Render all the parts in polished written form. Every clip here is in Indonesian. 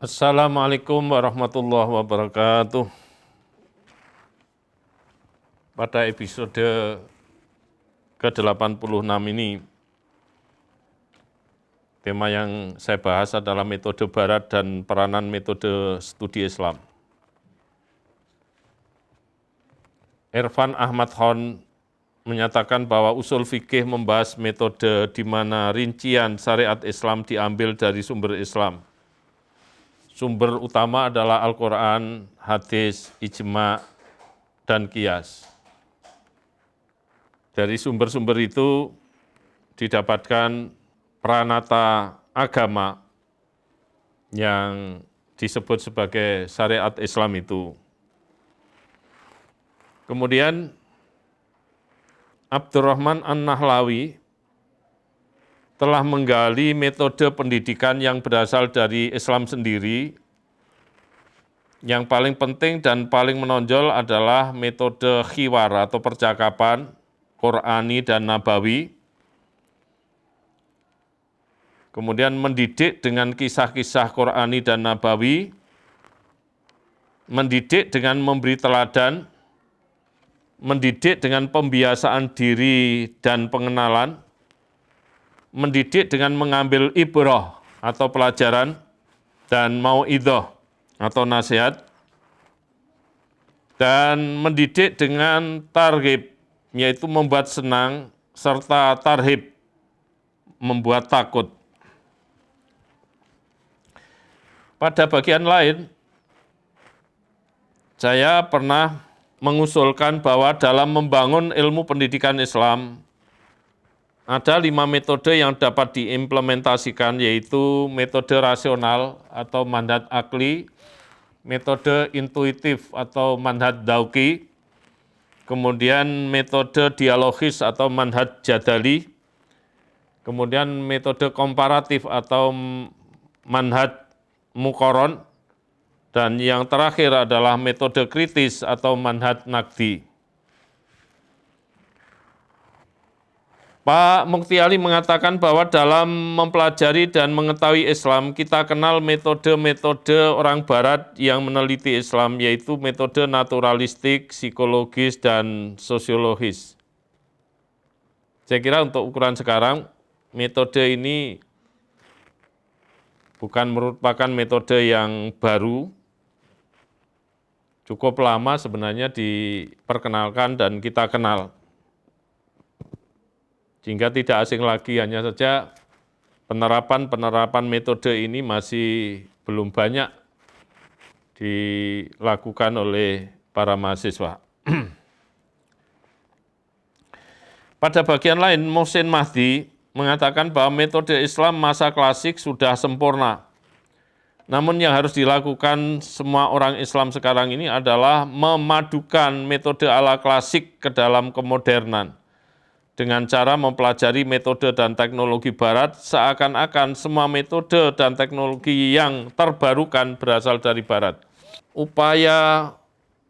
Assalamualaikum warahmatullahi wabarakatuh. Pada episode ke-86 ini, tema yang saya bahas adalah metode Barat dan peranan metode studi Islam. Irfan Ahmad Khan menyatakan bahwa usul fikih membahas metode di mana rincian syariat Islam diambil dari sumber Islam. Sumber utama adalah Al-Quran, hadis, ijma, dan qiyas. Dari sumber-sumber itu didapatkan pranata agama yang disebut sebagai syariat Islam itu. Kemudian Abdurrahman An-Nahlawi telah menggali metode pendidikan yang berasal dari Islam sendiri. Yang paling penting dan paling menonjol adalah metode khiwar atau percakapan, Qur'ani dan Nabawi. Kemudian mendidik dengan kisah-kisah Qur'ani dan Nabawi, mendidik dengan memberi teladan, mendidik dengan pembiasaan diri dan pengenalan, mendidik dengan mengambil ibrah atau pelajaran, dan mau'idhah atau nasihat, dan mendidik dengan targhib, yaitu membuat senang, serta tarhib, membuat takut. Pada bagian lain, saya pernah mengusulkan bahwa dalam membangun ilmu pendidikan Islam, ada 5 metode yang dapat diimplementasikan, yaitu metode rasional atau manhaj akli, metode intuitif atau manhaj dauqi, kemudian metode dialogis atau manhaj jadali, kemudian metode komparatif atau manhaj muqaron, dan yang terakhir adalah metode kritis atau manhaj naqdi. Pak Mukti Ali mengatakan bahwa dalam mempelajari dan mengetahui Islam, kita kenal metode-metode orang Barat yang meneliti Islam, yaitu metode naturalistik, psikologis, dan sosiologis. Saya kira untuk ukuran sekarang, metode ini bukan merupakan metode yang baru, cukup lama sebenarnya diperkenalkan dan kita kenal. Sehingga tidak asing lagi, hanya saja penerapan metode ini masih belum banyak dilakukan oleh para mahasiswa. Pada bagian lain, Mohsin Mahdi mengatakan bahwa metode Islam masa klasik sudah sempurna. Namun yang harus dilakukan semua orang Islam sekarang ini adalah memadukan metode ala klasik ke dalam kemodernan, dengan cara mempelajari metode dan teknologi Barat, seakan-akan semua metode dan teknologi yang terbarukan berasal dari Barat. Upaya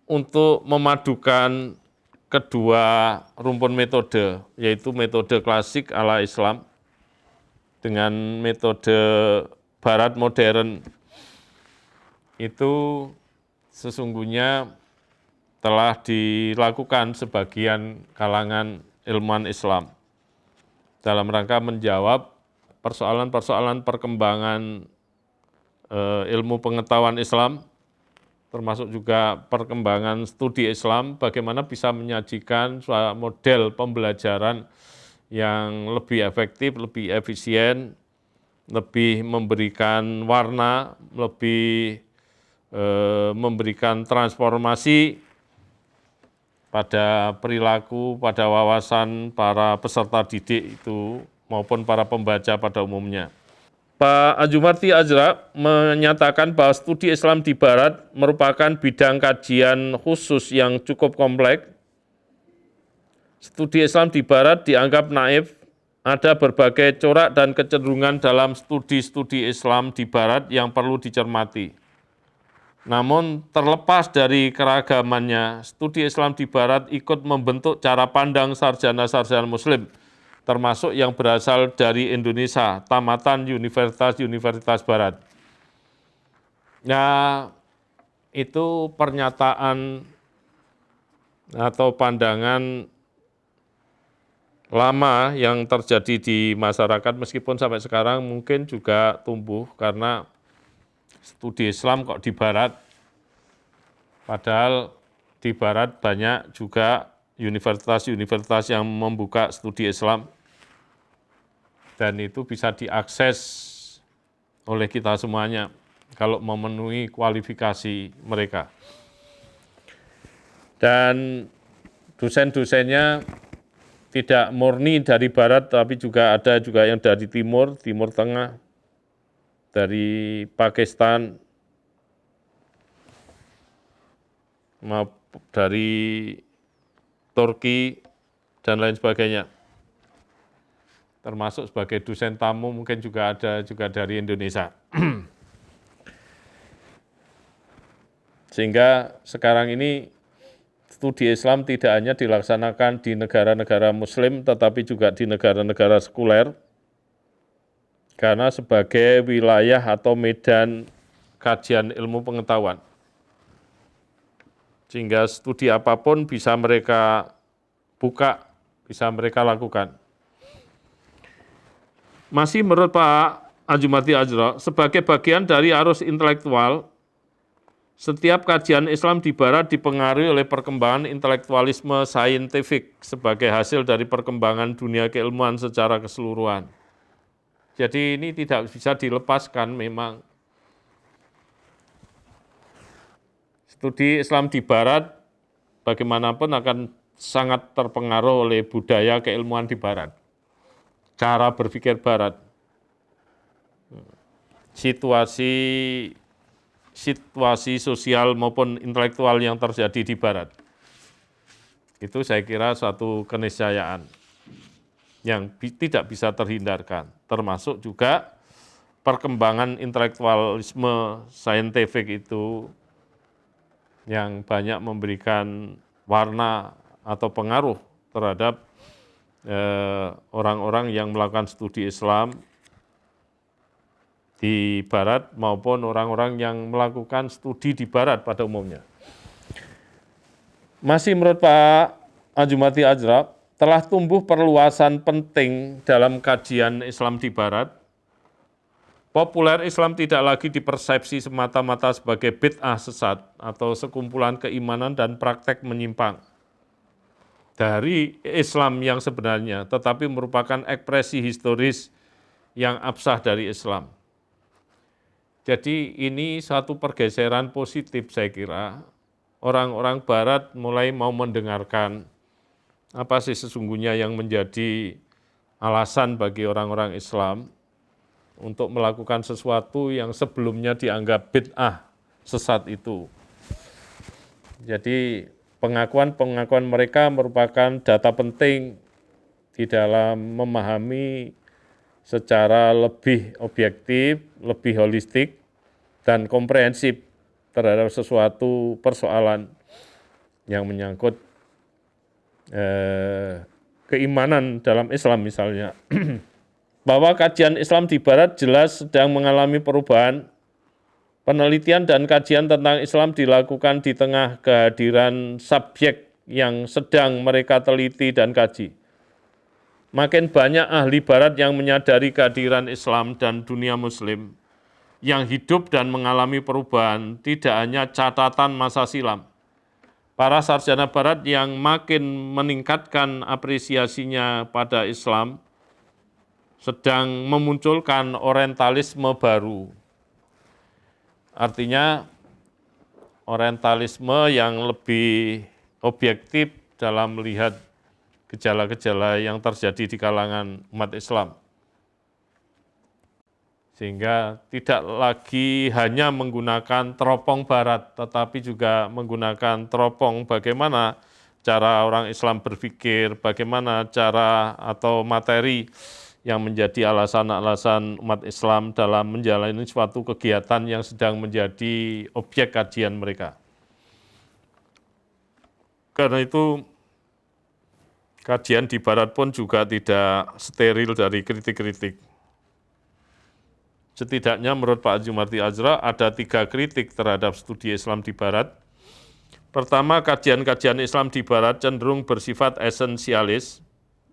untuk memadukan kedua rumpun metode, yaitu metode klasik ala Islam dengan metode Barat modern, itu sesungguhnya telah dilakukan sebagian kalangan ilmuwan Islam dalam rangka menjawab persoalan-persoalan perkembangan ilmu pengetahuan Islam, termasuk juga perkembangan studi Islam, bagaimana bisa menyajikan suatu model pembelajaran yang lebih efektif, lebih efisien, lebih memberikan warna, lebih memberikan transformasi pada perilaku, pada wawasan para peserta didik itu maupun para pembaca pada umumnya. Pak Azumardi Azra menyatakan bahwa studi Islam di Barat merupakan bidang kajian khusus yang cukup kompleks. Studi Islam di Barat dianggap naif, ada berbagai corak dan kecenderungan dalam studi-studi Islam di Barat yang perlu dicermati. Namun terlepas dari keragamannya, studi Islam di Barat ikut membentuk cara pandang sarjana-sarjana Muslim, termasuk yang berasal dari Indonesia, tamatan universitas-universitas Barat. Ya, itu pernyataan atau pandangan lama yang terjadi di masyarakat meskipun sampai sekarang mungkin juga tumbuh karena studi Islam kok di Barat, padahal di Barat banyak juga universitas-universitas yang membuka studi Islam dan itu bisa diakses oleh kita semuanya kalau memenuhi kualifikasi mereka. Dan dosen-dosennya tidak murni dari Barat, tapi juga ada juga yang dari Timur, Timur Tengah, dari Pakistan, dari Turki, dan lain sebagainya. Termasuk sebagai dosen tamu mungkin juga ada juga dari Indonesia. Sehingga sekarang ini studi Islam tidak hanya dilaksanakan di negara-negara Muslim, tetapi juga di negara-negara sekuler, karena sebagai wilayah atau medan kajian ilmu pengetahuan. Sehingga studi apapun bisa mereka buka, bisa mereka lakukan. Masih menurut Pak Adjumati Ajro, sebagai bagian dari arus intelektual, setiap kajian Islam di Barat dipengaruhi oleh perkembangan intelektualisme saintifik sebagai hasil dari perkembangan dunia keilmuan secara keseluruhan. Jadi ini tidak bisa dilepaskan memang. Studi Islam di Barat bagaimanapun akan sangat terpengaruh oleh budaya keilmuan di Barat. Cara berpikir Barat. Situasi sosial maupun intelektual yang terjadi di Barat. Itu saya kira suatu keniscayaan yang tidak bisa terhindarkan, termasuk juga perkembangan intelektualisme saintifik itu yang banyak memberikan warna atau pengaruh terhadap orang-orang yang melakukan studi Islam di Barat maupun orang-orang yang melakukan studi di Barat pada umumnya. Masih menurut Pak Adjumati Ajro, telah tumbuh perluasan penting dalam kajian Islam di Barat. Populer Islam tidak lagi dipersepsi semata-mata sebagai bid'ah sesat atau sekumpulan keimanan dan praktek menyimpang dari Islam yang sebenarnya, tetapi merupakan ekspresi historis yang absah dari Islam. Jadi ini satu pergeseran positif saya kira. Orang-orang Barat mulai mau mendengarkan apa sih sesungguhnya yang menjadi alasan bagi orang-orang Islam untuk melakukan sesuatu yang sebelumnya dianggap bid'ah sesat itu. Jadi pengakuan-pengakuan mereka merupakan data penting di dalam memahami secara lebih objektif, lebih holistik, dan komprehensif terhadap sesuatu persoalan yang menyangkut keimanan dalam Islam misalnya. Bahwa kajian Islam di Barat jelas sedang mengalami perubahan. Penelitian dan kajian tentang Islam dilakukan di tengah kehadiran subjek yang sedang mereka teliti dan kaji. Makin banyak ahli Barat yang menyadari kehadiran Islam dan dunia Muslim yang hidup dan mengalami perubahan, tidak hanya catatan masa silam. Para sarjana Barat yang makin meningkatkan apresiasinya pada Islam sedang memunculkan orientalisme baru. Artinya orientalisme yang lebih objektif dalam melihat gejala-gejala yang terjadi di kalangan umat Islam. Sehingga tidak lagi hanya menggunakan teropong Barat, tetapi juga menggunakan teropong bagaimana cara orang Islam berpikir, bagaimana cara atau materi yang menjadi alasan-alasan umat Islam dalam menjalani suatu kegiatan yang sedang menjadi objek kajian mereka. Karena itu, kajian di Barat pun juga tidak steril dari kritik-kritik. setidaknya menurut Pak Azumardi Azra ada 3 kritik terhadap studi Islam di Barat. Pertama, kajian-kajian Islam di Barat cenderung bersifat esensialis,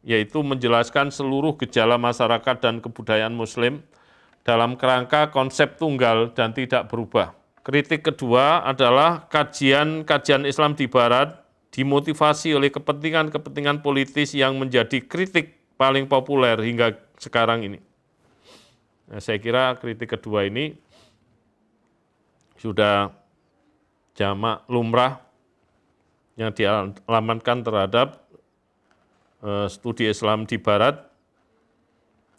yaitu menjelaskan seluruh gejala masyarakat dan kebudayaan Muslim dalam kerangka konsep tunggal dan tidak berubah. Kritik kedua adalah kajian-kajian Islam di Barat dimotivasi oleh kepentingan-kepentingan politis yang menjadi kritik paling populer hingga sekarang ini. Nah, saya kira kritik kedua ini sudah jamak lumrah yang dialamatkan terhadap studi Islam di Barat,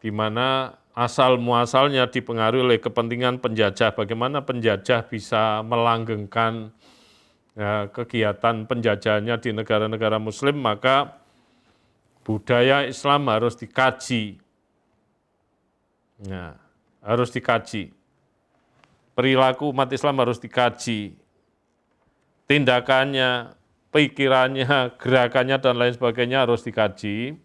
di mana asal muasalnya dipengaruhi oleh kepentingan penjajah. Bagaimana penjajah bisa melanggengkan kegiatan penjajahannya di negara-negara Muslim, maka budaya Islam harus dikaji. Nah, harus dikaji. Perilaku umat Islam harus dikaji. Tindakannya, pikirannya, gerakannya, dan lain sebagainya harus dikaji.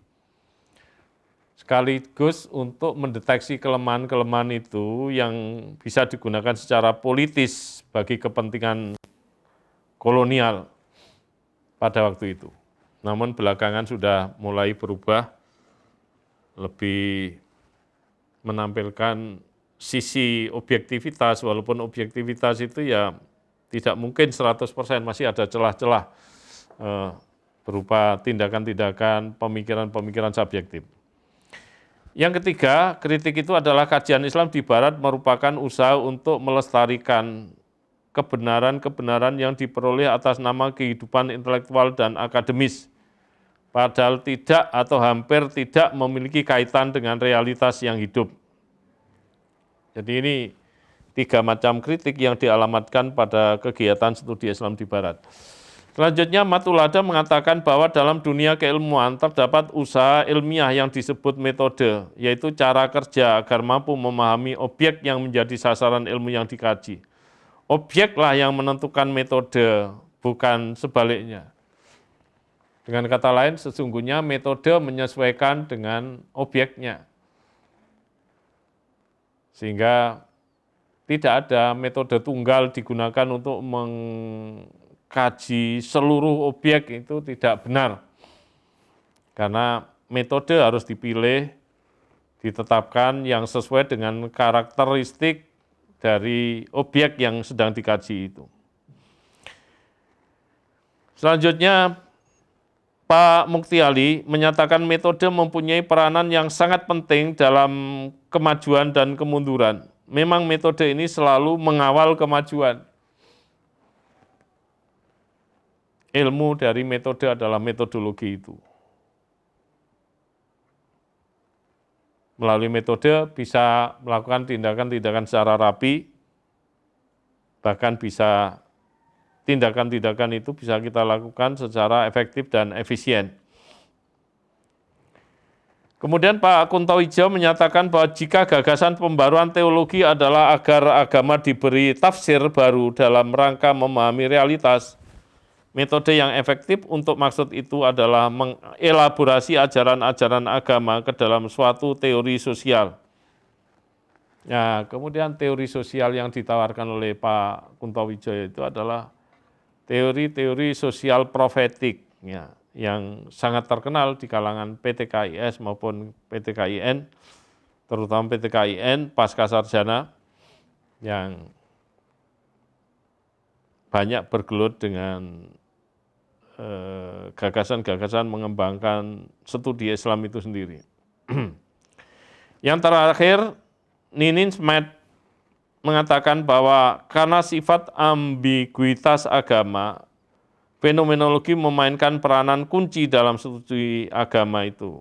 Sekaligus untuk mendeteksi kelemahan-kelemahan itu yang bisa digunakan secara politis bagi kepentingan kolonial pada waktu itu. Namun belakangan sudah mulai berubah, lebih menampilkan sisi objektivitas, walaupun objektivitas itu ya tidak mungkin 100%, masih ada celah-celah berupa tindakan-tindakan, pemikiran-pemikiran subjektif. Yang ketiga, kritik itu adalah kajian Islam di Barat merupakan usaha untuk melestarikan kebenaran-kebenaran yang diperoleh atas nama kehidupan intelektual dan akademis, padahal tidak atau hampir tidak memiliki kaitan dengan realitas yang hidup. Jadi ini 3 macam kritik yang dialamatkan pada kegiatan studi Islam di Barat. Selanjutnya, Matulada mengatakan bahwa dalam dunia keilmuan terdapat usaha ilmiah yang disebut metode, yaitu cara kerja agar mampu memahami objek yang menjadi sasaran ilmu yang dikaji. Objeklah yang menentukan metode, bukan sebaliknya. Dengan kata lain, sesungguhnya metode menyesuaikan dengan objeknya. Sehingga tidak ada metode tunggal digunakan untuk mengkaji seluruh objek, itu tidak benar. Karena metode harus dipilih, ditetapkan yang sesuai dengan karakteristik dari objek yang sedang dikaji itu. Selanjutnya, Pak Mukti Ali menyatakan metode mempunyai peranan yang sangat penting dalam kemajuan dan kemunduran. Memang metode ini selalu mengawal kemajuan. Ilmu dari metode adalah metodologi itu. Melalui metode bisa melakukan tindakan-tindakan secara rapi, bahkan bisa tindakan-tindakan itu bisa kita lakukan secara efektif dan efisien. Kemudian Pak Kuntowijo menyatakan bahwa jika gagasan pembaruan teologi adalah agar agama diberi tafsir baru dalam rangka memahami realitas, metode yang efektif untuk maksud itu adalah mengelaborasi ajaran-ajaran agama ke dalam suatu teori sosial. Nah, kemudian teori sosial yang ditawarkan oleh Pak Kuntowijo itu adalah teori-teori sosial profetik, ya, yang sangat terkenal di kalangan PTKIS maupun PTKIN, terutama PTKIN pasca sarjana, yang banyak bergelut dengan gagasan-gagasan mengembangkan studi Islam itu sendiri. Yang terakhir, Ninin Smet mengatakan bahwa karena sifat ambiguitas agama, fenomenologi memainkan peranan kunci dalam studi agama itu.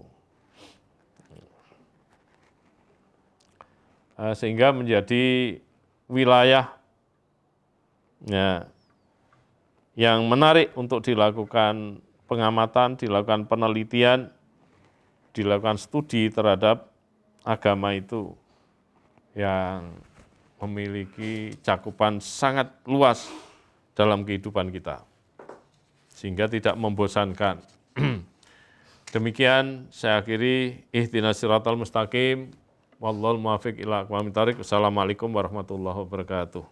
Sehingga menjadi wilayah yang menarik untuk dilakukan pengamatan, dilakukan penelitian, dilakukan studi terhadap agama itu yang memiliki cakupan sangat luas dalam kehidupan kita, sehingga tidak membosankan. Demikian saya akhiri, ihdinas siratal mustaqim, Wallahul muwaffiq ila aqwamit thoriq. Wassalamualaikum warahmatullahi wabarakatuh.